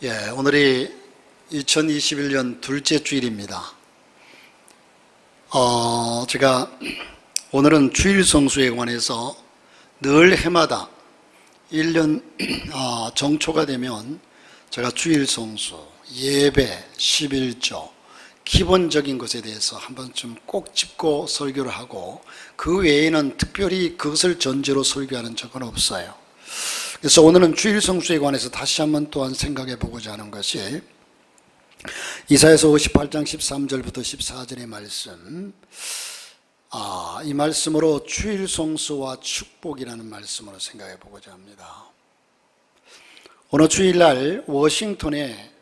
오늘이 2021년 둘째 주일입니다. 제가 오늘은 주일 성수에 관해서 늘 해마다 1년 정초가 되면 제가 주일 성수, 예배, 11조, 기본적인 것에 대해서 한 번쯤 꼭 짚고 설교를 하고 그 외에는 특별히 그것을 전제로 설교하는 적은 없어요. 그래서 오늘은 주일 성수에 관해서 다시 한번 또한 생각해 보고자 하는 것이 이사야서 58장 13절부터 14절의 말씀, 이 말씀으로 주일 성수와 축복이라는 말씀으로 생각해 보고자 합니다. 오늘 주일날 워싱턴에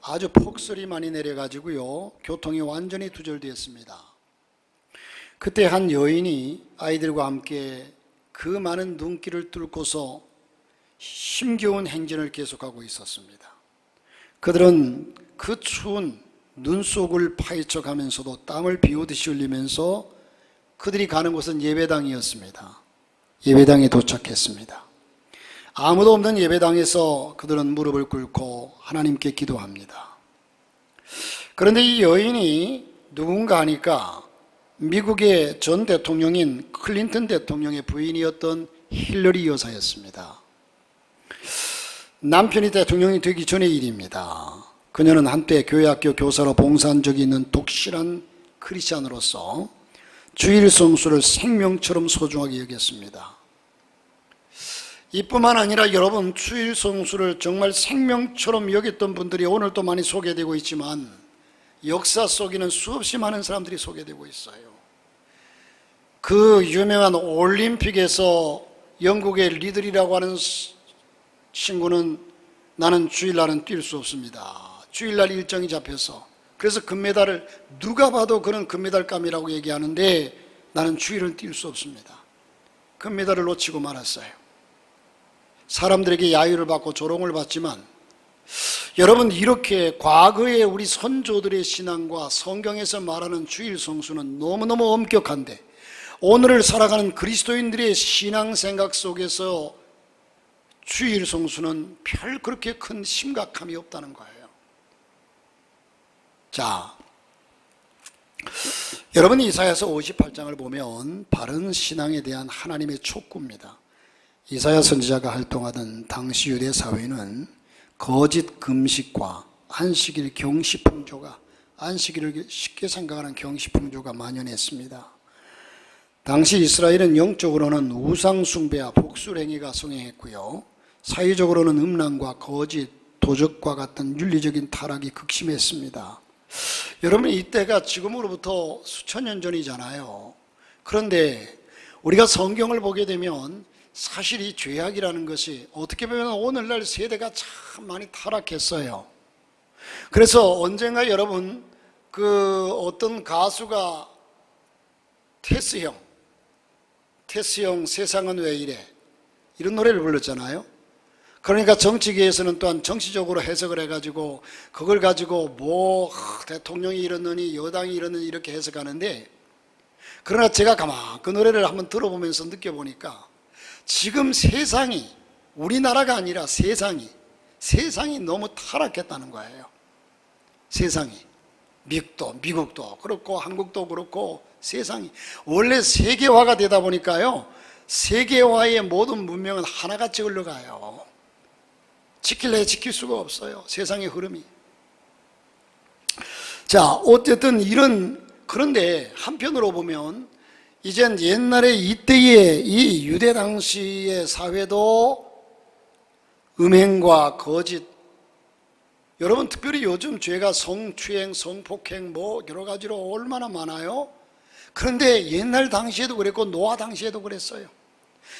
아주 폭설이 많이 내려가지고요, 교통이 완전히 두절되었습니다. 그때 한 여인이 아이들과 함께 그 많은 눈길을 뚫고서 힘겨운 행진을 계속하고 있었습니다. 그들은 그 추운 눈 속을 파헤쳐 가면서도 땀을 비오듯이 흘리면서 그들이 가는 곳은 예배당이었습니다. 예배당에 도착했습니다. 아무도 없는 예배당에서 그들은 무릎을 꿇고 하나님께 기도합니다. 그런데 이 여인이 누군가 하니까 미국의 전 대통령인 클린턴 대통령의 부인이었던 힐러리 여사였습니다. 남편이 대통령이 되기 전의 일입니다. 그녀는 한때 교회학교 교사로 봉사한 적이 있는 독실한 크리스찬으로서 주일 성수를 생명처럼 소중하게 여겼습니다. 이뿐만 아니라 여러분, 주일 성수를 정말 생명처럼 여겼던 분들이 오늘 또 많이 소개되고 있지만 역사 속에는 수없이 많은 사람들이 소개되고 있어요. 그 유명한 올림픽에서 영국의 리들이라고 하는 친구는 나는 주일날은 뛸 수 없습니다. 주일날 일정이 잡혀서. 그래서 금메달을 누가 봐도 그는 금메달감이라고 얘기하는데 나는 주일은 뛸 수 없습니다. 금메달을 놓치고 말았어요. 사람들에게 야유를 받고 조롱을 받지만 여러분, 이렇게 과거의 우리 선조들의 신앙과 성경에서 말하는 주일 성수는 너무너무 엄격한데 오늘을 살아가는 그리스도인들의 신앙 생각 속에서 주일 성수는 별 그렇게 큰 심각함이 없다는 거예요. 자, 여러분, 이사야서 58장을 보면 바른 신앙에 대한 하나님의 촉구입니다. 이사야 선지자가 활동하던 당시 유대 사회는 거짓 금식과 안식일 경시풍조가, 안식일을 쉽게 생각하는 경시풍조가 만연했습니다. 당시 이스라엘은 영적으로는 우상숭배와 복술행위가 성행했고요, 사회적으로는 음란과 거짓, 도적과 같은 윤리적인 타락이 극심했습니다. 여러분, 이때가 지금으로부터 수천 년 전이잖아요. 그런데 우리가 성경을 보게 되면 사실 이 죄악이라는 것이 어떻게 보면 오늘날 세대가 참 많이 타락했어요. 그래서 언젠가 여러분, 어떤 가수가 테스 형 세상은 왜 이래, 이런 노래를 불렀잖아요. 그러니까 정치계에서는 또한 정치적으로 해석을 해가지고 그걸 가지고 대통령이 이러느니 여당이 이러느니 이렇게 해석하는데, 그러나 제가 가만 그 노래를 한번 들어보면서 느껴보니까 지금 세상이, 우리나라가 아니라 세상이 너무 타락했다는 거예요. 세상이, 미국도 그렇고 한국도 그렇고 세상이 원래 세계화가 되다 보니까요, 세계화의 모든 문명은 하나같이 흘러가요. 지킬래 지킬 수가 없어요, 세상의 흐름이. 자, 어쨌든 그런데 한편으로 보면 이젠 옛날에 이때의 이 유대 당시의 사회도 음행과 거짓, 여러분 특별히 요즘 죄가 성추행, 성폭행 여러 가지로 얼마나 많아요. 그런데 옛날 당시에도 그랬고 노아 당시에도 그랬어요.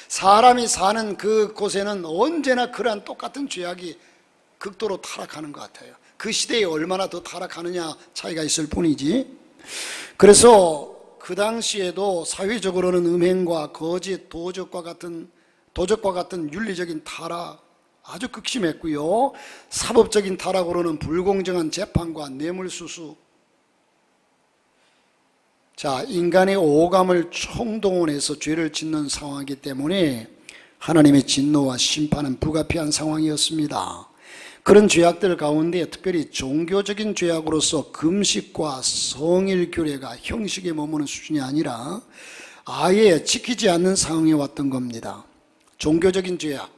사람이 사는 그곳에는 언제나 그러한 똑같은 죄악이 극도로 타락하는 것 같아요. 그 시대에 얼마나 더 타락하느냐 차이가 있을 뿐이지. 그래서 그 당시에도 사회적으로는 음행과 거짓, 도적과 같은 윤리적인 타락 아주 극심했고요, 사법적인 타락으로는 불공정한 재판과 뇌물수수. 자, 인간의 오감을 총동원해서 죄를 짓는 상황이기 때문에 하나님의 진노와 심판은 불가피한 상황이었습니다. 그런 죄악들 가운데 특별히 종교적인 죄악으로서 금식과 성일 규례가 형식에 머무는 수준이 아니라 아예 지키지 않는 상황에 왔던 겁니다. 종교적인 죄악.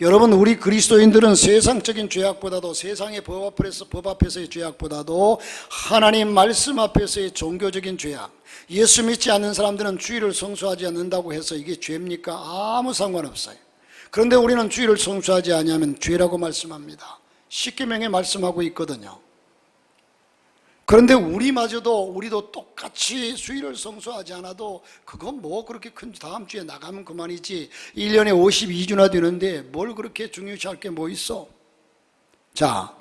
여러분, 우리 그리스도인들은 세상적인 죄악보다도, 세상의 법 앞에서의 죄악보다도 하나님 말씀 앞에서의 종교적인 죄악, 예수 믿지 않는 사람들은 주일을 성수하지 않는다고 해서 이게 죄입니까? 아무 상관없어요. 그런데 우리는 주일을 성수하지 아니하면 죄라고 말씀합니다. 십계명에 말씀하고 있거든요. 그런데 우리도 똑같이 주일을 성수하지 않아도 그건 뭐 그렇게 큰지, 다음 주에 나가면 그만이지, 1년에 52주나 되는데 뭘 그렇게 중요시할 게 뭐 있어? 자,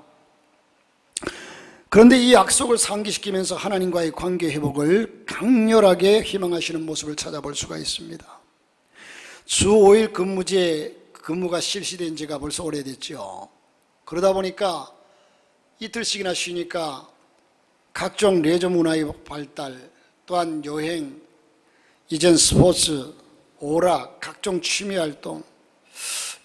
그런데 이 약속을 상기시키면서 하나님과의 관계 회복을 강렬하게 희망하시는 모습을 찾아볼 수가 있습니다. 주 5일 근무가 실시된 지가 벌써 오래됐죠. 그러다 보니까 이틀씩이나 쉬니까 각종 레저 문화의 발달, 또한 여행, 이젠 스포츠, 오락, 각종 취미활동,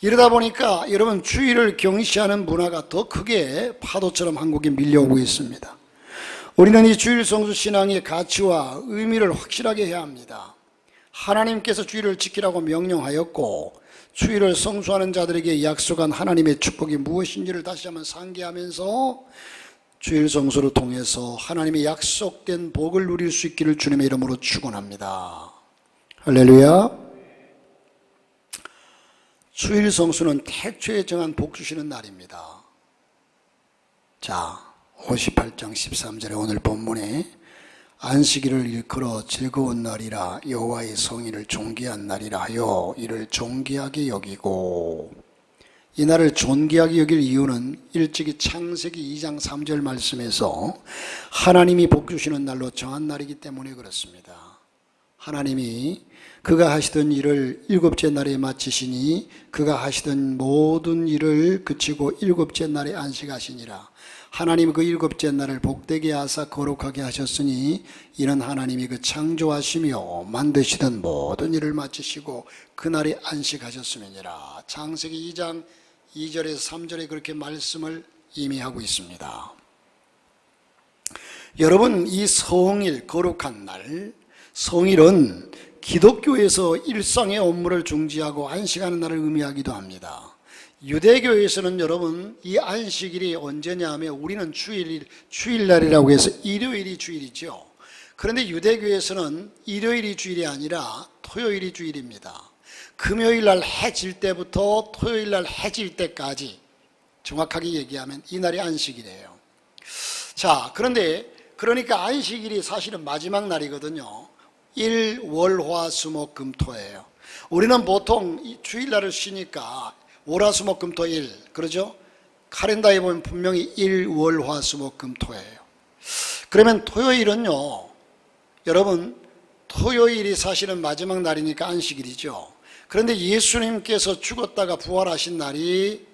이러다 보니까 여러분 주일을 경시하는 문화가 더 크게 파도처럼 한국에 밀려오고 있습니다. 우리는 이 주일 성수 신앙의 가치와 의미를 확실하게 해야 합니다. 하나님께서 주일을 지키라고 명령하였고 주일을 성수하는 자들에게 약속한 하나님의 축복이 무엇인지를 다시 한번 상기하면서 주일 성수를 통해서 하나님의 약속된 복을 누릴 수 있기를 주님의 이름으로 축원합니다. 할렐루야. 주일 성수는 태초에 정한 복 주시는 날입니다. 자, 58장 13절에 오늘 본문에 안식일을 일컬어 즐거운 날이라 여호와의 성일을 존귀한 날이라 하여 이를 존귀하게 여기고, 이 날을 존귀하게 여길 이유는 일찍이 창세기 2장 3절 말씀에서 하나님이 복 주시는 날로 정한 날이기 때문에 그렇습니다. 하나님이 그가 하시던 일을 일곱째 날에 마치시니 그가 하시던 모든 일을 그치고 일곱째 날에 안식하시니라. 하나님이 그 일곱째 날을 복되게 하사 거룩하게 하셨으니 이는 하나님이 그 창조하시며 만드시던 모든 일을 마치시고 그날에 안식하셨음이니라. 창세기 2장 2절에서 3절에 그렇게 말씀을 의미하고 있습니다. 여러분, 이 성일, 거룩한 날, 성일은 기독교에서 일상의 업무를 중지하고 안식하는 날을 의미하기도 합니다. 유대교에서는 여러분 이 안식일이 언제냐 하면 우리는 주일날이라고 해서 일요일이 주일이죠. 그런데 유대교에서는 일요일이 주일이 아니라 토요일이 주일입니다. 금요일날 해 질 때부터 토요일날 해 질 때까지, 정확하게 얘기하면 이 날이 안식일이에요. 자, 그러니까 안식일이 사실은 마지막 날이거든요. 일, 월, 화, 수, 목, 금, 토예요. 우리는 보통 주일날을 쉬니까 월, 화, 수, 목, 금, 토, 일, 그러죠? 카렌다에 보면 분명히 일, 월, 화, 수, 목, 금, 토예요. 그러면 토요일은요, 여러분 토요일이 사실은 마지막 날이니까 안식일이죠. 그런데 예수님께서 죽었다가 부활하신 날이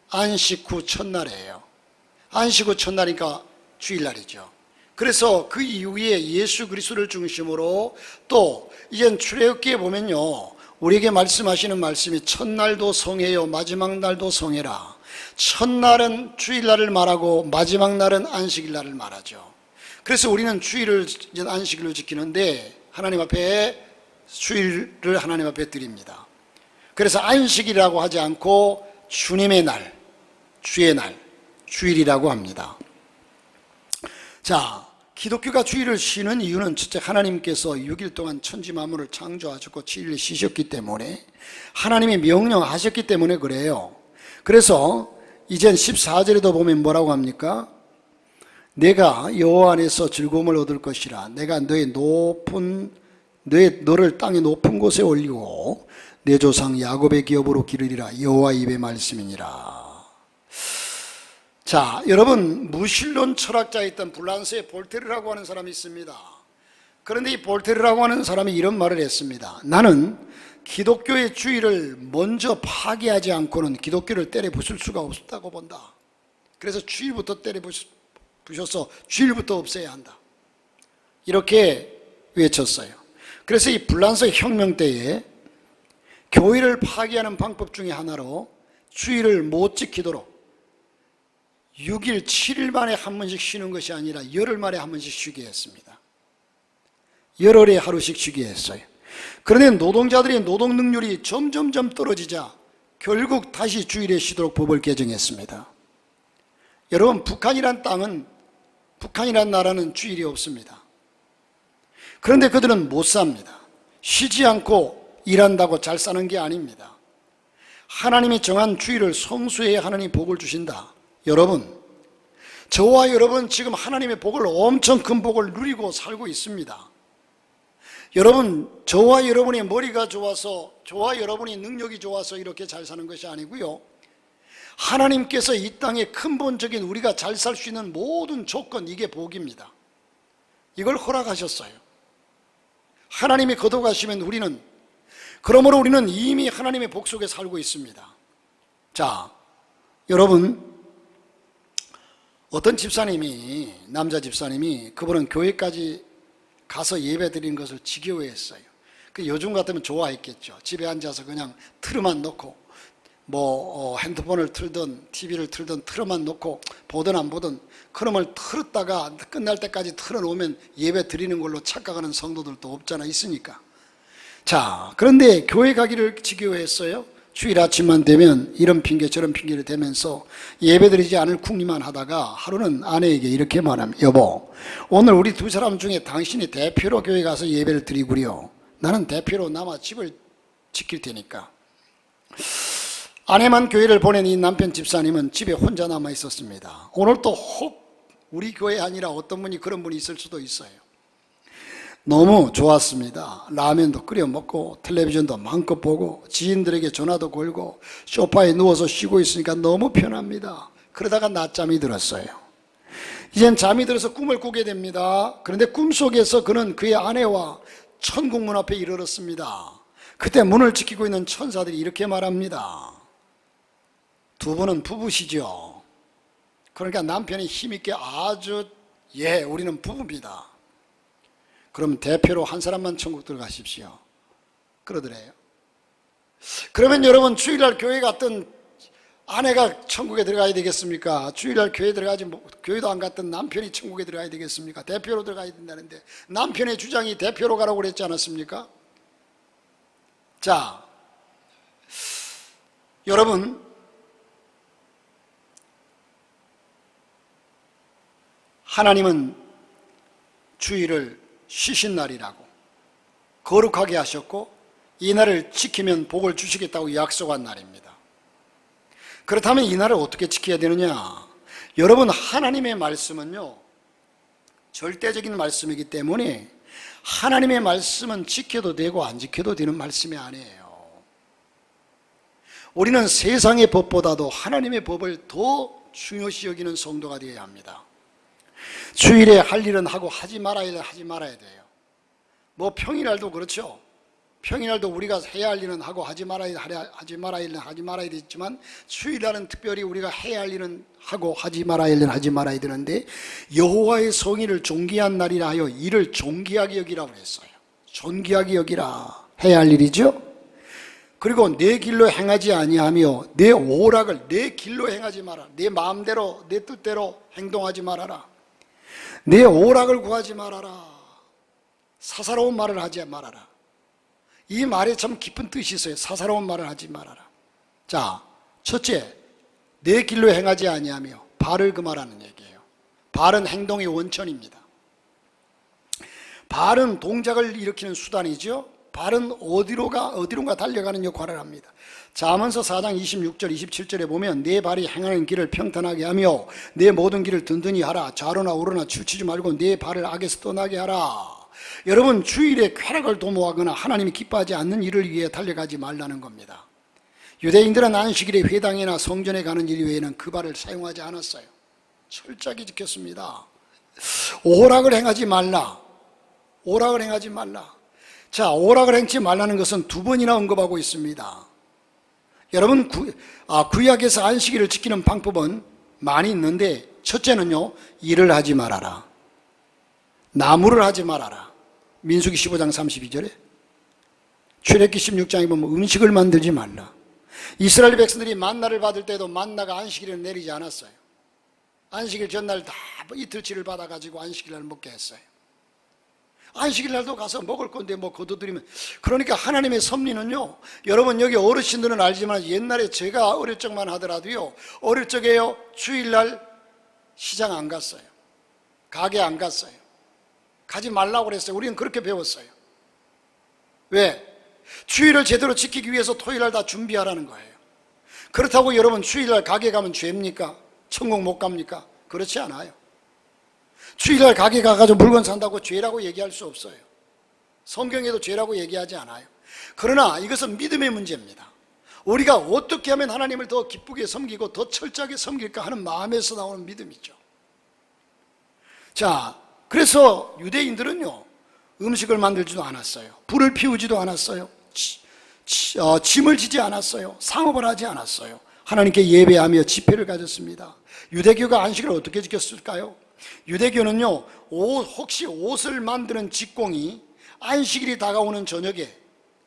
안식 후 첫날이에요. 안식 후 첫날이니까 주일날이죠. 그래서 그 이후에 예수 그리스도를 중심으로 또 이젠 출애굽기에 보면요, 우리에게 말씀하시는 말씀이 첫날도 성해요 마지막 날도 성해라. 첫날은 주일날을 말하고 마지막 날은 안식일날을 말하죠. 그래서 우리는 주일을 안식일로 지키는데 하나님 앞에 주일을 하나님 앞에 드립니다. 그래서 안식이라고 하지 않고 주님의 날, 주의 날, 주일이라고 합니다. 자, 기독교가 주일을 쉬는 이유는 첫째, 하나님께서 6일 동안 천지 만물을 창조하셨고 7일 쉬셨기 때문에, 하나님이 명령하셨기 때문에 그래요. 그래서 이젠 14절에도 보면 뭐라고 합니까? 내가 여호와 안에서 즐거움을 얻을 것이라. 내가 너를 땅의 높은 곳에 올리고 내 조상 야곱의 기업으로 기르리라. 여호와 입의 말씀이니라. 자, 여러분, 무신론 철학자였던 불란스의 볼테르라고 하는 사람이 있습니다. 그런데 이 볼테르라고 하는 사람이 이런 말을 했습니다. 나는 기독교의 주의를 먼저 파괴하지 않고는 기독교를 때려 부술 수가 없다고 본다. 그래서 주일부터 때려 부셔서 주일부터 없애야 한다, 이렇게 외쳤어요. 그래서 이 불란서 혁명 때에 교회를 파괴하는 방법 중에 하나로 주일을 못 지키도록, 6일, 7일 만에 한 번씩 쉬는 것이 아니라 열흘 만에 한 번씩 쉬게 했습니다. 열흘에 하루씩 쉬게 했어요. 그런데 노동자들의 노동 능률이 점점점 떨어지자 결국 다시 주일에 쉬도록 법을 개정했습니다. 여러분, 북한이란 땅은, 북한이란 나라는 주일이 없습니다. 그런데 그들은 못 삽니다. 쉬지 않고 일한다고 잘 사는 게 아닙니다. 하나님이 정한 주일을 성수해야 하나님 복을 주신다. 여러분, 저와 여러분 지금 하나님의 복을, 엄청 큰 복을 누리고 살고 있습니다. 여러분, 저와 여러분의 머리가 좋아서, 저와 여러분의 능력이 좋아서 이렇게 잘 사는 것이 아니고요, 하나님께서 이 땅에 근본적인 우리가 잘 살 수 있는 모든 조건, 이게 복입니다. 이걸 허락하셨어요. 하나님이 거둬가시면 우리는, 그러므로 우리는 이미 하나님의 복 속에 살고 있습니다. 자, 여러분, 어떤 집사님이, 남자 집사님이, 그분은 교회까지 가서 예배 드리는 것을 지겨워했어요. 요즘 같으면 좋아했겠죠. 집에 앉아서 그냥 틀어만 놓고 핸드폰을 틀든 TV를 틀든 틀어만 놓고 보든 안 보든 그놈을 틀었다가 끝날 때까지 틀어놓으면 예배 드리는 걸로 착각하는 성도들도 없잖아, 있으니까. 자, 그런데 교회 가기를 지겨워했어요. 주일 아침만 되면 이런 핑계 저런 핑계를 대면서 예배드리지 않을 궁리만 하다가 하루는 아내에게 이렇게 말합니다. 여보, 오늘 우리 두 사람 중에 당신이 대표로 교회 가서 예배를 드리구려. 나는 대표로 남아 집을 지킬 테니까. 아내만 교회를 보낸 이 남편 집사님은 집에 혼자 남아 있었습니다. 오늘 또 혹 우리 교회 아니라 어떤 분이 그런 분이 있을 수도 있어요. 너무 좋았습니다. 라면도 끓여 먹고 텔레비전도 마음껏 보고 지인들에게 전화도 걸고 소파에 누워서 쉬고 있으니까 너무 편합니다. 그러다가 낮잠이 들었어요. 이젠 잠이 들어서 꿈을 꾸게 됩니다. 그런데 꿈속에서 그는 그의 아내와 천국 문 앞에 이르렀습니다. 그때 문을 지키고 있는 천사들이 이렇게 말합니다. 두 분은 부부시죠. 그러니까 남편이 힘있게 아주, 우리는 부부입니다. 그럼 대표로 한 사람만 천국 들어가십시오. 그러더래요. 그러면 여러분, 주일날 교회 갔던 아내가 천국에 들어가야 되겠습니까? 주일날 교회 들어가지, 교회도 안 갔던 남편이 천국에 들어가야 되겠습니까? 대표로 들어가야 된다는데 남편의 주장이 대표로 가라고 그랬지 않았습니까? 자, 여러분, 하나님은 주일을 쉬신 날이라고 거룩하게 하셨고 이 날을 지키면 복을 주시겠다고 약속한 날입니다. 그렇다면 이 날을 어떻게 지켜야 되느냐? 여러분, 하나님의 말씀은요, 절대적인 말씀이기 때문에 하나님의 말씀은 지켜도 되고 안 지켜도 되는 말씀이 아니에요. 우리는 세상의 법보다도 하나님의 법을 더 중요시 여기는 성도가 되어야 합니다. 주일에 할 일은 하고 하지 말아야 할 일은 하지 말아야 돼요. 평일날도 그렇죠. 평일날도 우리가 해야 할 일은 하고 하지 말아야 할 일은 하지 말아야 되지만 주일날은 특별히 우리가 해야 할 일은 하고 하지 말아야 할 일은 하지 말아야 되는데 여호와의 성일을 존귀한 날이라 하여 이를 존귀하게 여기라고 했어요. 존귀하게 여기라 해야 할 일이죠. 그리고 내 길로 행하지 아니하며 내 오락을 내 길로 행하지 마라. 내 마음대로 내 뜻대로 행동하지 말아라. 내 오락을 구하지 말아라. 사사로운 말을 하지 말아라. 이 말에 참 깊은 뜻이 있어요. 사사로운 말을 하지 말아라. 자, 첫째, 내 길로 행하지 아니하며 발을 금하라는 얘기예요. 발은 행동의 원천입니다. 발은 동작을 일으키는 수단이죠. 발은 어디론가 달려가는 역할을 합니다. 잠언서 4장 26절 27절에 보면 내 발이 행하는 길을 평탄하게 하며 내 모든 길을 든든히 하라. 좌로나 우로나 치우치지 말고 내 발을 악에서 떠나게 하라. 여러분, 주일에 쾌락을 도모하거나 하나님이 기뻐하지 않는 일을 위해 달려가지 말라는 겁니다. 유대인들은 안식일에 회당이나 성전에 가는 일 외에는 그 발을 사용하지 않았어요. 철저하게 지켰습니다. 오락을 행하지 말라. 오락을 행하지 말라. 자, 오락을 행치 말라는 것은 두 번이나 언급하고 있습니다. 여러분, 구약에서 안식일을 지키는 방법은 많이 있는데 첫째는요, 일을 하지 말아라. 나무를 하지 말아라. 민수기 15장 32절에 출애굽기 16장에 보면 음식을 만들지 말라. 이스라엘 백성들이 만나를 받을 때도 만나가 안식일에 내리지 않았어요. 안식일 전날 다 이틀치를 받아가지고 안식일 날 먹게 했어요. 안식일 날도 가서 먹을 건데 뭐 거둬들이면. 그러니까 하나님의 섭리는요, 여러분 여기 어르신들은 알지만 옛날에 제가 어릴 적만 하더라도요, 어릴 적에요 주일날 시장 안 갔어요. 가게 안 갔어요. 가지 말라고 그랬어요. 우리는 그렇게 배웠어요. 왜? 주일을 제대로 지키기 위해서 토요일날 다 준비하라는 거예요. 그렇다고 여러분 주일날 가게 가면 죄입니까? 천국 못 갑니까? 그렇지 않아요. 주일날 가게 가가지고 물건 산다고 죄라고 얘기할 수 없어요. 성경에도 죄라고 얘기하지 않아요. 그러나 이것은 믿음의 문제입니다. 우리가 어떻게 하면 하나님을 더 기쁘게 섬기고 더 철저하게 섬길까 하는 마음에서 나오는 믿음이죠. 자, 그래서 유대인들은요, 음식을 만들지도 않았어요. 불을 피우지도 않았어요. 짐을 지지 않았어요. 상업을 하지 않았어요. 하나님께 예배하며 집회를 가졌습니다. 유대교가 안식을 어떻게 지켰을까요? 유대교는요, 혹시 옷을 만드는 직공이 안식일이 다가오는 저녁에,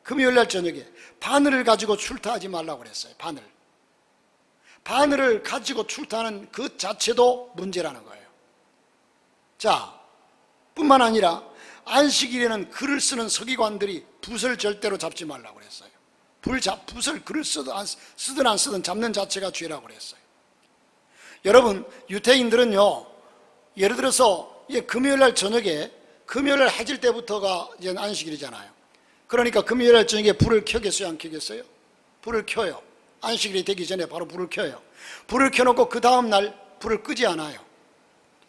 금요일날 저녁에 바늘을 가지고 출타하지 말라고 그랬어요. 바늘을 가지고 출타하는 그 자체도 문제라는 거예요. 자, 뿐만 아니라 안식일에는 글을 쓰는 서기관들이 붓을 절대로 잡지 말라고 그랬어요. 붓을 글을 쓰든 안 쓰든 잡는 자체가 죄라고 그랬어요. 여러분, 유대인들은요, 예를 들어서 금요일날 저녁에, 금요일날 해질 때부터가 이제 안식일이잖아요. 그러니까 금요일날 저녁에 불을 켜겠어요, 안 켜겠어요? 불을 켜요. 안식일이 되기 전에 바로 불을 켜요. 불을 켜놓고 그 다음날 불을 끄지 않아요.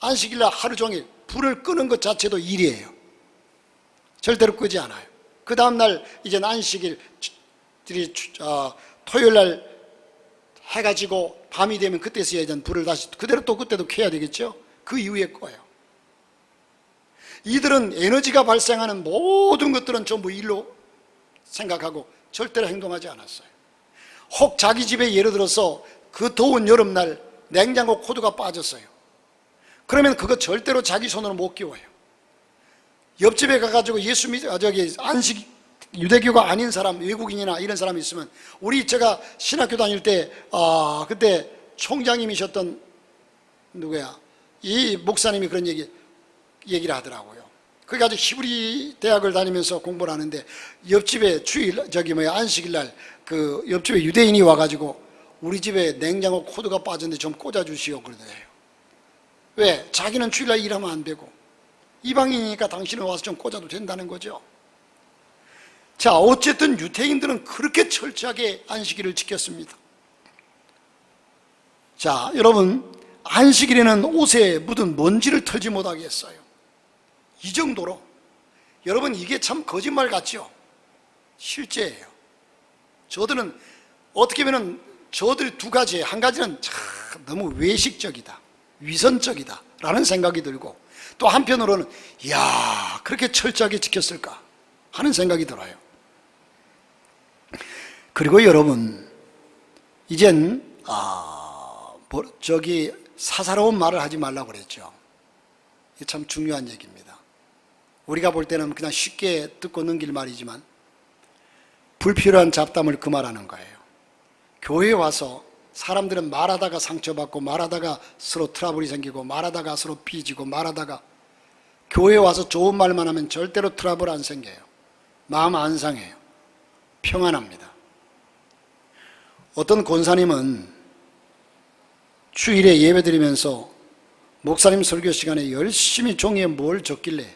안식일날 하루 종일 불을 끄는 것 자체도 일이에요. 절대로 끄지 않아요. 그 다음날 이제 안식일 토요일날 해가 지고 밤이 되면 그때서야 이제 불을 다시 그대로 또 그때도 켜야 되겠죠. 그 이후에 꺼요. 이들은 에너지가 발생하는 모든 것들은 전부 일로 생각하고 절대로 행동하지 않았어요. 혹 자기 집에 예를 들어서 그 더운 여름날 냉장고 코드가 빠졌어요. 그러면 그거 절대로 자기 손으로 못 끼워요. 옆집에 가가지고 안식 유대교가 아닌 사람, 외국인이나 이런 사람이 있으면, 제가 신학교 다닐 때 그때 총장님이셨던 이 목사님이 그런 얘기를 하더라고요. 그래가지고 히브리 대학을 다니면서 공부를 하는데 옆집에 안식일날 그 옆집에 유대인이 와가지고 우리 집에 냉장고 코드가 빠졌는데 좀 꽂아주시오 그러더래요. 왜? 자기는 주일날 일하면 안 되고 이방인이니까 당신은 와서 좀 꽂아도 된다는 거죠. 자, 어쨌든 유대인들은 그렇게 철저하게 안식일을 지켰습니다. 자, 여러분, 안식일에는 옷에 묻은 먼지를 털지 못하게 했어요. 이 정도로. 여러분, 이게 참 거짓말 같죠? 실제예요. 저들은 어떻게 보면 저들 두 가지, 한 가지는 참 너무 외식적이다, 위선적이다 라는 생각이 들고, 또 한편으로는 이야, 그렇게 철저하게 지켰을까 하는 생각이 들어요. 그리고 여러분, 이젠 사사로운 말을 하지 말라고 그랬죠. 이게 참 중요한 얘기입니다. 우리가 볼 때는 그냥 쉽게 듣고 넘길 말이지만 불필요한 잡담을 금하라는 거예요. 교회에 와서 사람들은 말하다가 상처받고, 말하다가 서로 트러블이 생기고, 말하다가 서로 삐지고, 말하다가 교회에 와서 좋은 말만 하면 절대로 트러블 안 생겨요. 마음 안 상해요. 평안합니다. 어떤 권사님은 주일에 예배드리면서 목사님 설교 시간에 열심히 종이에 뭘 적길래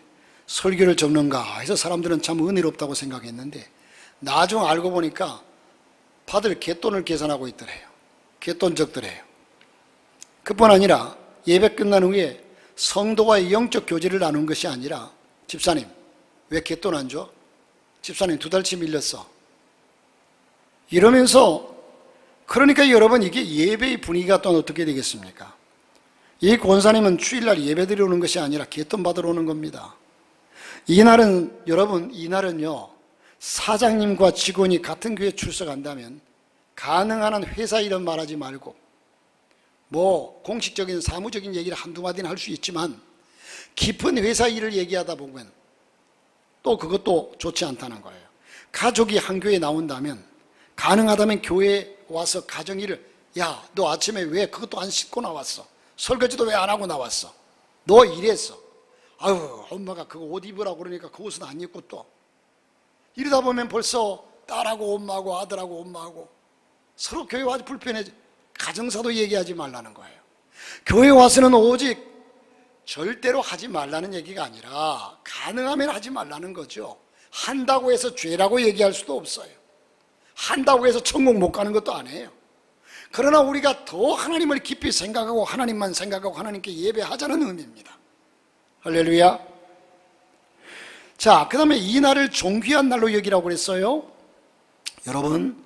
설교를 적는가 해서 사람들은 참 은혜롭다고 생각했는데, 나중 알고 보니까 다들 갯돈을 계산하고 있더래요. 갯돈 적더래요. 그뿐 아니라 예배 끝난 후에 성도와의 영적 교제를 나눈 것이 아니라, 집사님 왜 갯돈 안 줘? 집사님 2달치 밀렸어, 이러면서. 그러니까 여러분, 이게 예배의 분위기가 또 어떻게 되겠습니까? 이 권사님은 주일날 예배 드리러 오는 것이 아니라 갯돈 받으러 오는 겁니다. 이날은요, 사장님과 직원이 같은 교회에 출석한다면 가능한 한 회사 이름 말하지 말고, 공식적인 사무적인 얘기를 한두 마디는 할 수 있지만 깊은 회사 일을 얘기하다 보면 또 그것도 좋지 않다는 거예요. 가족이 한 교회에 나온다면 가능하다면 교회에 와서 가정일을, 야, 너 아침에 왜 그것도 안 씻고 나왔어? 설거지도 왜 안 하고 나왔어? 너 이랬어. 아유, 엄마가 그거 옷 입으라고 그러니까 그 옷은 안 입고 또. 이러다 보면 벌써 딸하고 엄마하고 아들하고 엄마하고 서로 교회 와서 불편해져. 가정사도 얘기하지 말라는 거예요. 교회 와서는 오직 절대로 하지 말라는 얘기가 아니라 가능하면 하지 말라는 거죠. 한다고 해서 죄라고 얘기할 수도 없어요. 한다고 해서 천국 못 가는 것도 아니에요. 그러나 우리가 더 하나님을 깊이 생각하고 하나님만 생각하고 하나님께 예배하자는 의미입니다. 할렐루야. 자, 그 다음에 이 날을 존귀한 날로 여기라고 그랬어요. 여러분,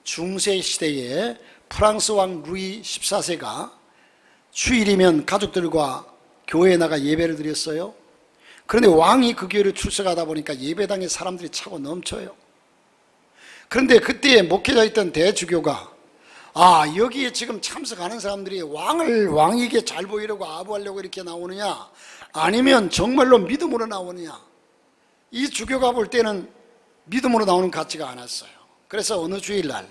중세 시대에 프랑스 왕 루이 14세가 주일이면 가족들과 교회에 나가 예배를 드렸어요. 그런데 왕이 그 교회를 출석하다 보니까 예배당에 사람들이 차고 넘쳐요. 그런데 그때 목회자였던 대주교가 여기에 지금 참석하는 사람들이 왕에게 잘 보이려고 아부하려고 이렇게 나오느냐, 아니면 정말로 믿음으로 나오느냐. 이 주교가 볼 때는 믿음으로 나오는 것 같지가 않았어요. 그래서 어느 주일날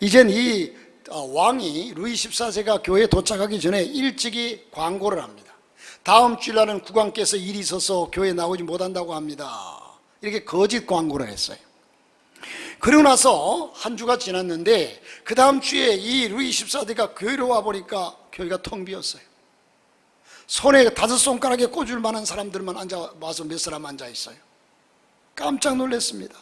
이젠 이 왕이 루이 14세가 교회에 도착하기 전에 일찍이 광고를 합니다. 다음 주일날은 국왕께서 일이 있어서 교회에 나오지 못한다고 합니다. 이렇게 거짓 광고를 했어요. 그러고 나서 한 주가 지났는데 그 다음 주에 이 루이 14세가 교회로 와보니까 교회가 텅 비었어요. 손에 5손가락에 꽂을 만한 사람들만 와서 몇 사람 앉아있어요. 깜짝 놀랐습니다.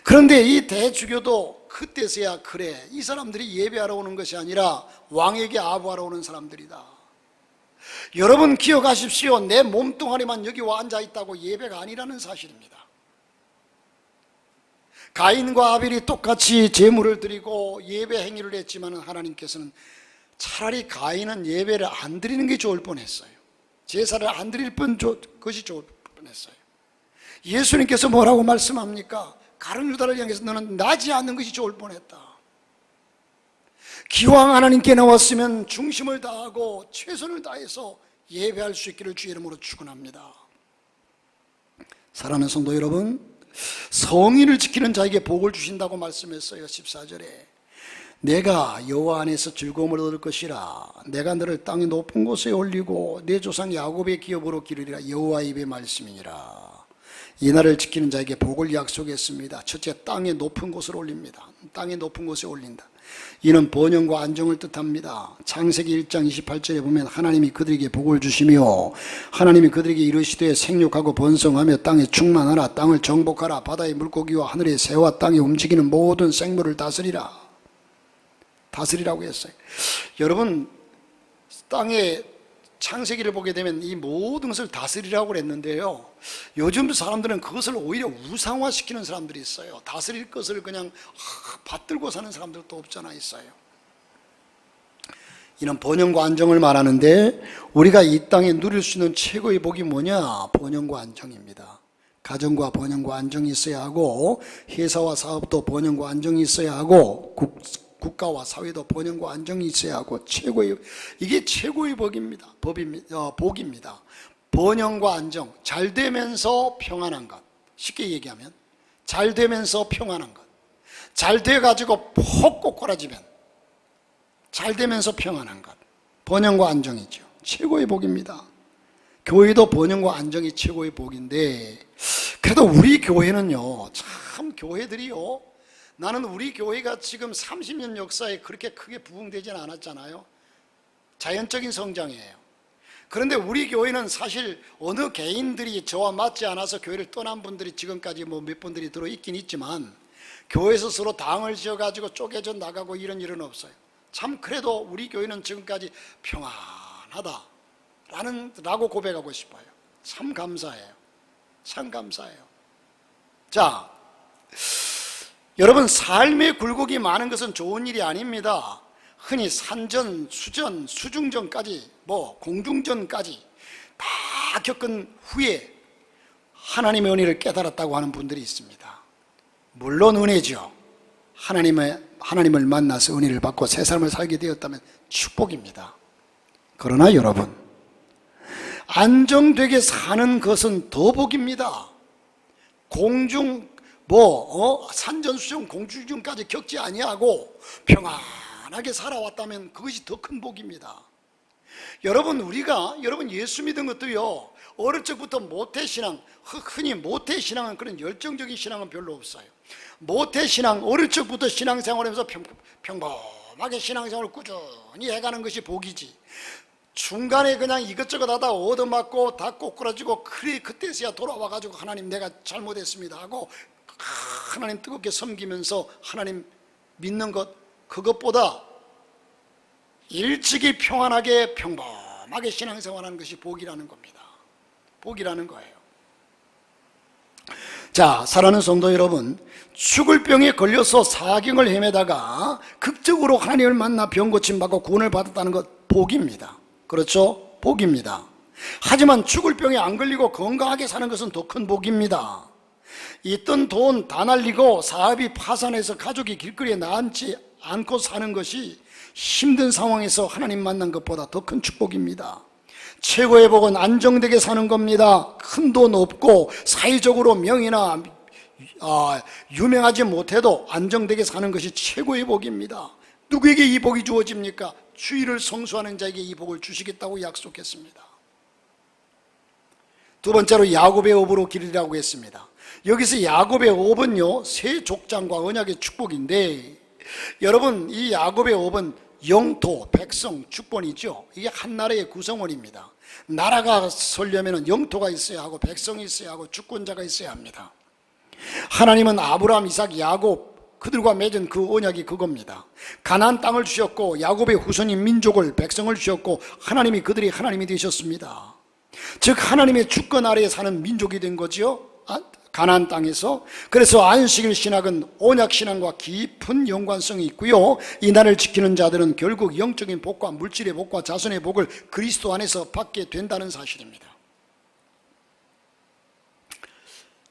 그런데 이 대주교도 그때서야 그래, 이 사람들이 예배하러 오는 것이 아니라 왕에게 아부하러 오는 사람들이다. 여러분 기억하십시오. 내 몸뚱아리만 여기 와 앉아있다고 예배가 아니라는 사실입니다. 가인과 아벨이 똑같이 제물을 드리고 예배 행위를 했지만 하나님께서는 차라리 가인은 예배를 안 드리는 게 좋을 뻔했어요. 제사를 안 드릴 것이 좋을 뻔했어요. 예수님께서 뭐라고 말씀합니까? 가룟 유다를 향해서 너는 나지 않는 것이 좋을 뻔했다. 기왕 하나님께 나왔으면 중심을 다하고 최선을 다해서 예배할 수 있기를 주의 이름으로 축원합니다. 사랑하는 성도 여러분, 성의를 지키는 자에게 복을 주신다고 말씀했어요. 14절에 내가 여호와 안에서 즐거움을 얻을 것이라. 내가 너를 땅의 높은 곳에 올리고 내 조상 야곱의 기업으로 기르리라. 여호와의 입의 말씀이니라. 이 날을 지키는 자에게 복을 약속했습니다. 첫째, 땅의 높은 곳을 올립니다. 땅의 높은 곳에 올린다. 이는 번영과 안정을 뜻합니다. 창세기 1장 28절에 보면 하나님이 그들에게 복을 주시며 하나님이 그들에게 이르시되 생육하고 번성하며 땅에 충만하라. 땅을 정복하라. 바다의 물고기와 하늘의 새와 땅에 움직이는 모든 생물을 다스리라고 했어요. 여러분, 땅에 창세기를 보게 되면 이 모든 것을 다스리라고 그랬는데요, 요즘 사람들은 그것을 오히려 우상화시키는 사람들이 있어요. 다스릴 것을 그냥 받들고 사는 사람들도 없잖아 있어요. 이는 번영과 안정을 말하는데 우리가 이 땅에 누릴 수 있는 최고의 복이 뭐냐? 번영과 안정입니다. 가정과 번영과 안정이 있어야 하고, 회사와 사업도 번영과 안정이 있어야 하고, 국가와 사회도 번영과 안정이 있어야 하고, 이게 최고의 복입니다. 복입니다. 번영과 안정, 잘 되면서 평안한 것. 쉽게 얘기하면 잘 되면서 평안한 것. 잘 돼가지고 폭 꼬꾸라지면 잘 되면서 평안한 것. 번영과 안정이죠. 최고의 복입니다. 교회도 번영과 안정이 최고의 복인데, 그래도 우리 교회는요, 참 교회들이요, 나는 우리 교회가 지금 30년 역사에 그렇게 크게 부흥되지는 않았잖아요. 자연적인 성장이에요. 그런데 우리 교회는 사실 어느 개인들이 저와 맞지 않아서 교회를 떠난 분들이 지금까지 몇 분들이 들어있긴 있지만, 교회에서 서로 당을 지어가지고 쪼개져 나가고 이런 일은 없어요. 참 그래도 우리 교회는 지금까지 평안하다라고 고백하고 싶어요. 참 감사해요. 참 감사해요. 자, 여러분, 삶의 굴곡이 많은 것은 좋은 일이 아닙니다. 흔히 산전, 수전, 수중전까지, 공중전까지 다 겪은 후에 하나님의 은혜를 깨달았다고 하는 분들이 있습니다. 물론 은혜죠. 하나님을 만나서 은혜를 받고 새 삶을 살게 되었다면 축복입니다. 그러나 여러분, 안정되게 사는 것은 더 복입니다. 산전수전 공중전까지 겪지 아니하고 평안하게 살아왔다면 그것이 더 큰 복입니다. 여러분 예수 믿은 것도요, 어릴 적부터 모태신앙, 흔히 모태신앙은 그런 열정적인 신앙은 별로 없어요. 모태신앙, 어릴 적부터 신앙생활하면서 평범하게 신앙생활을 꾸준히 해가는 것이 복이지, 중간에 그냥 이것저것 하다 얻어맞고 다 꼬꾸라지고 그때서야 돌아와가지고 하나님 내가 잘못했습니다 하고 하나님 뜨겁게 섬기면서 하나님 믿는 것, 그것보다 일찍이 평안하게 평범하게 신앙생활하는 것이 복이라는 겁니다. 복이라는 거예요. 자, 사랑하는 성도 여러분, 죽을 병에 걸려서 사경을 헤매다가 극적으로 하나님을 만나 병 고침받고 구원을 받았다는 것 복입니다. 그렇죠? 복입니다. 하지만 죽을 병에 안 걸리고 건강하게 사는 것은 더 큰 복입니다. 있던 돈 다 날리고 사업이 파산해서 가족이 길거리에 나앉지 않고 사는 것이 힘든 상황에서 하나님 만난 것보다 더 큰 축복입니다. 최고의 복은 안정되게 사는 겁니다. 큰 돈 없고 사회적으로 명예나 유명하지 못해도 안정되게 사는 것이 최고의 복입니다. 누구에게 이 복이 주어집니까? 주일을 성수하는 자에게 이 복을 주시겠다고 약속했습니다. 두 번째로 야곱의 업으로 기르라고 했습니다. 여기서 야곱의 업은요, 새 족장과 언약의 축복인데, 여러분 이 야곱의 업은 영토, 백성, 주권이죠. 이게 한 나라의 구성원입니다. 나라가 서려면 영토가 있어야 하고 백성이 있어야 하고 주권자가 있어야 합니다. 하나님은 아브라함, 이삭, 야곱 그들과 맺은 그 언약이 그겁니다. 가나안 땅을 주셨고 야곱의 후손인 민족을, 백성을 주셨고 하나님이 그들이 하나님이 되셨습니다. 즉 하나님의 주권 아래에 사는 민족이 된 거죠, 가나안 땅에서. 그래서 안식일 신학은 언약 신앙과 깊은 연관성이 있고요, 이날을 지키는 자들은 결국 영적인 복과 물질의 복과 자손의 복을 그리스도 안에서 받게 된다는 사실입니다.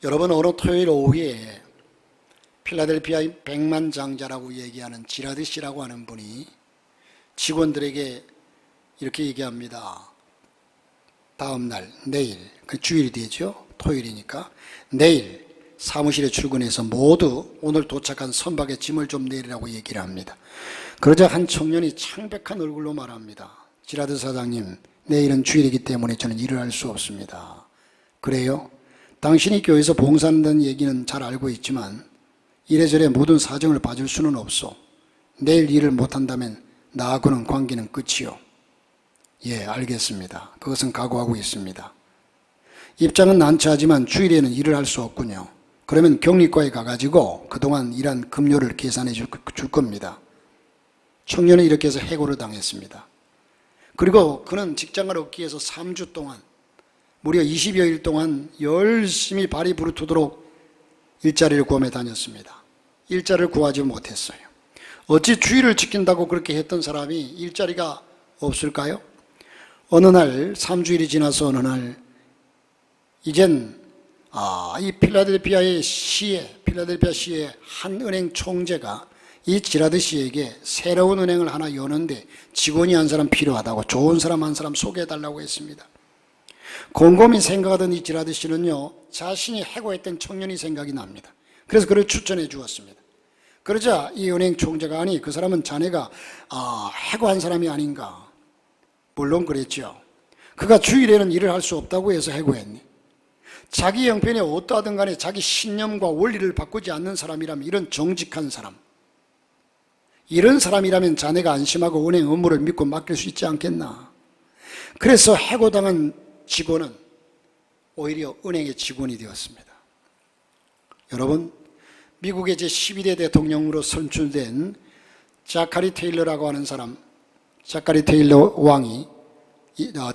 여러분, 어느 토요일 오후에 필라델피아의 백만장자라고 얘기하는 지라드 씨라고 하는 분이 직원들에게 이렇게 얘기합니다. 다음 날, 내일, 그 주일이 되죠, 토요일이니까 내일 사무실에 출근해서 모두 오늘 도착한 선박의 짐을 좀 내리라고 얘기를 합니다. 그러자 한 청년이 창백한 얼굴로 말합니다. 지라드 사장님, 내일은 주일이기 때문에 저는 일을 할 수 없습니다. 그래요? 당신이 교회에서 봉사한다는 얘기는 잘 알고 있지만 이래저래 모든 사정을 봐줄 수는 없어. 내일 일을 못한다면 나하고는 관계는 끝이요. 예, 알겠습니다. 그것은 각오하고 있습니다. 입장은 난처하지만 주일에는 일을 할 수 없군요. 그러면 격리과에 가가지고 그동안 일한 급료를 계산해 줄 겁니다. 청년은 이렇게 해서 해고를 당했습니다. 그리고 그는 직장을 얻기 위해서 3주 동안 무려 20여일 동안 열심히 발이 부르트도록 일자리를 구하며 다녔습니다. 일자리를 구하지 못했어요. 어찌 주일을 지킨다고 그렇게 했던 사람이 일자리가 없을까요? 어느 날 3주일이 지나서 어느 날 이젠 이 필라델피아 시의 한 은행 총재가 이 지라드 씨에게 새로운 은행을 하나 여는데 직원이 한 사람 필요하다고, 좋은 사람 한 사람 소개해달라고 했습니다. 곰곰이 생각하던 이 지라드 씨는요, 자신이 해고했던 청년이 생각이 납니다. 그래서 그를 추천해 주었습니다. 그러자 이 은행 총재가, 아니 그 사람은 자네가 해고한 사람이 아닌가. 물론 그랬죠. 그가 주일에는 일을 할 수 없다고 해서 해고했네. 자기 형편이 어떠하든 간에 자기 신념과 원리를 바꾸지 않는 사람이라면, 이런 정직한 사람, 이런 사람이라면 자네가 안심하고 은행 업무를 믿고 맡길 수 있지 않겠나. 그래서 해고당한 직원은 오히려 은행의 직원이 되었습니다. 여러분, 미국의 제12대 대통령으로 선출된 자카리 테일러라고 하는 사람, 자카리 테일러 왕이,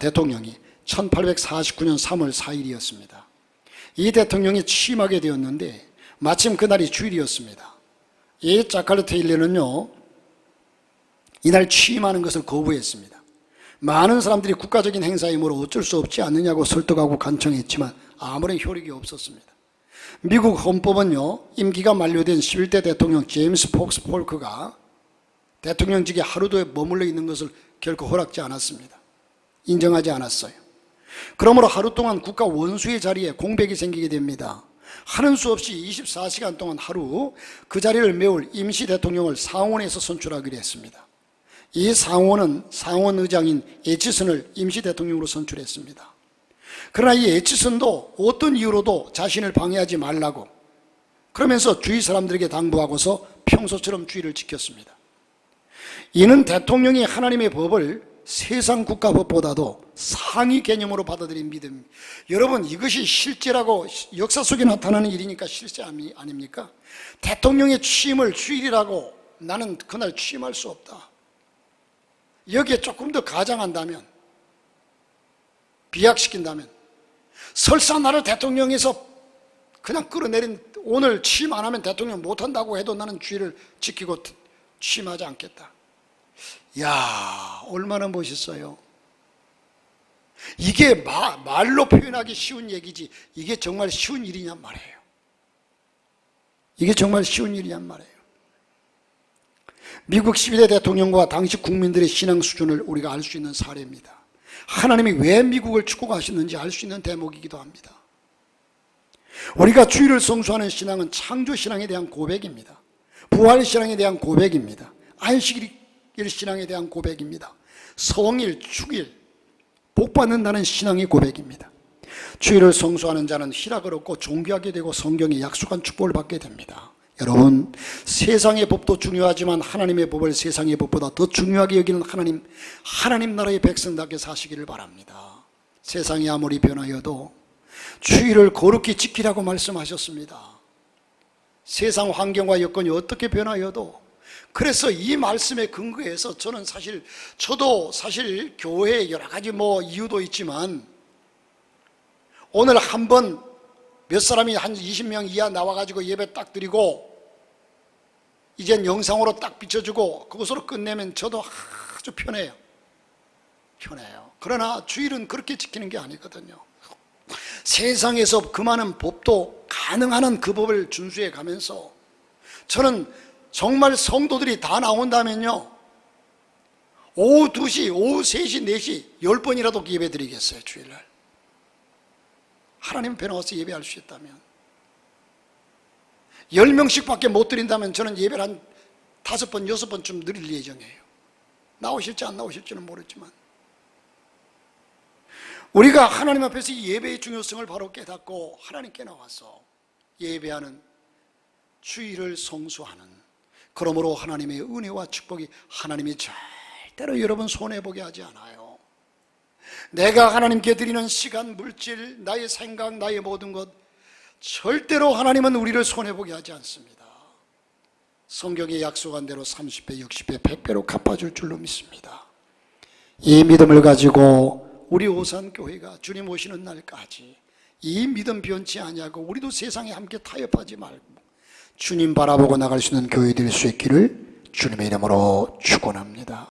대통령이 1849년 3월 4일이었습니다. 이 대통령이 취임하게 되었는데 마침 그날이 주일이었습니다. 이 자카리 테일러는요, 이날 취임하는 것을 거부했습니다. 많은 사람들이 국가적인 행사이므로 어쩔 수 없지 않느냐고 설득하고 간청했지만 아무런 효력이 없었습니다. 미국 헌법은요, 임기가 만료된 11대 대통령 제임스 폭스 폴크가 대통령직에 하루도 머물러 있는 것을 결코 허락지 않았습니다. 인정하지 않았어요. 그러므로 하루 동안 국가 원수의 자리에 공백이 생기게 됩니다. 하는 수 없이 24시간 동안 하루 그 자리를 메울 임시 대통령을 상원에서 선출하기로 했습니다. 이 상원 의장인 에치슨을 임시 대통령으로 선출했습니다. 그러나 이 에치슨도 어떤 이유로도 자신을 방해하지 말라고 그러면서 주위 사람들에게 당부하고서 평소처럼 주의를 지켰습니다. 이는 대통령이 하나님의 법을 세상 국가법보다도 상위 개념으로 받아들인 믿음. 여러분, 이것이 실제라고 역사 속에 나타나는 일이니까 실제 아닙니까? 대통령의 취임을 주일이라고 나는 그날 취임할 수 없다. 여기에 조금 더 가장한다면, 비약시킨다면, 설사 나를 대통령에서 그냥 끌어내린 오늘 취임 안 하면 대통령 못한다고 해도 나는 주의를 지키고 취임하지 않겠다. 야, 얼마나 멋있어요. 이게 말로 표현하기 쉬운 얘기지 이게 정말 쉬운 일이냔 말이에요. 이게 정말 쉬운 일이냔 말이에요. 미국 12대 대통령과 당시 국민들의 신앙 수준을 우리가 알 수 있는 사례입니다. 하나님이 왜 미국을 축복하셨는지 알 수 있는 대목이기도 합니다. 우리가 주일을 성수하는 신앙은 창조신앙에 대한 고백입니다. 부활신앙에 대한 고백입니다. 안식일 신앙에 대한 고백입니다. 성일, 축일, 복받는다는 신앙의 고백입니다. 주일을 성수하는 자는 희락을 얻고 존귀하게 되고 성경에 약속한 축복을 받게 됩니다. 여러분, 세상의 법도 중요하지만 하나님의 법을 세상의 법보다 더 중요하게 여기는 하나님 나라의 백성답게 사시기를 바랍니다. 세상이 아무리 변하여도 주일을 거룩히 지키라고 말씀하셨습니다. 세상 환경과 여건이 어떻게 변하여도. 그래서 이 말씀에 근거해서 저도 사실 교회에 여러 가지 이유도 있지만 오늘 한번 몇 사람이 한 20명 이하 나와가지고 예배 딱 드리고 이젠 영상으로 딱 비춰주고 그것으로 끝내면 저도 아주 편해요. 그러나 주일은 그렇게 지키는 게 아니거든요. 세상에서 그 많은 법도 가능한 한 그 법을 준수해 가면서 저는 정말 성도들이 다 나온다면요, 오후 2시, 오후 3시, 4시 10번이라도 예배 드리겠어요. 주일날 하나님 앞에 나와서 예배할 수 있다면. 10명씩 밖에 못 드린다면 저는 예배를 한 5번, 6번쯤 드릴 예정이에요. 나오실지 안 나오실지는 모르지만 우리가 하나님 앞에서 이 예배의 중요성을 바로 깨닫고 하나님께 나와서 예배하는, 주일을 성수하는, 그러므로 하나님의 은혜와 축복이 하나님이 절대로 여러분 손해보게 하지 않아요. 내가 하나님께 드리는 시간, 물질, 나의 생각, 나의 모든 것 절대로 하나님은 우리를 손해보게 하지 않습니다. 성경에 약속한 대로 30배, 60배, 100배로 갚아줄 줄로 믿습니다. 이 믿음을 가지고 우리 오산교회가 주님 오시는 날까지 이 믿음 변치 아니하고 우리도 세상에 함께 타협하지 말고 주님 바라보고 나갈 수 있는 교회 될 수 있기를 주님의 이름으로 축원합니다.